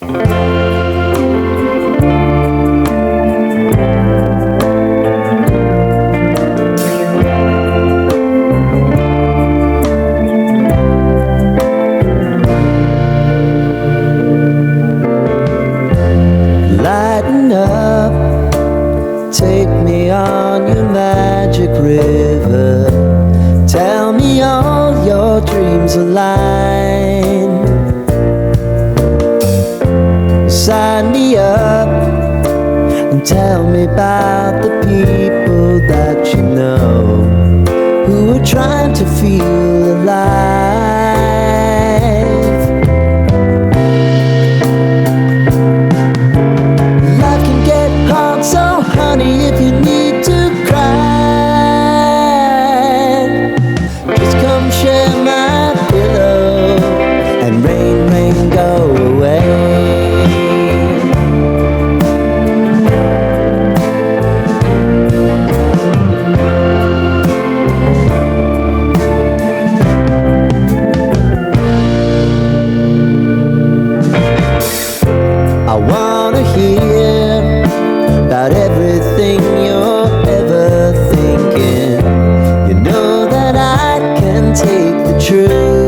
Lighten up, take me on your magic river. Tell me all your dreams align. Sign me up and tell me about the people that you know who are trying to feel alive. Life can get hard, so honey, if you need to cry, just come share my pillow and rain, rain, go away. I wanna hear about everything you're ever thinking. You know that I can take the truth.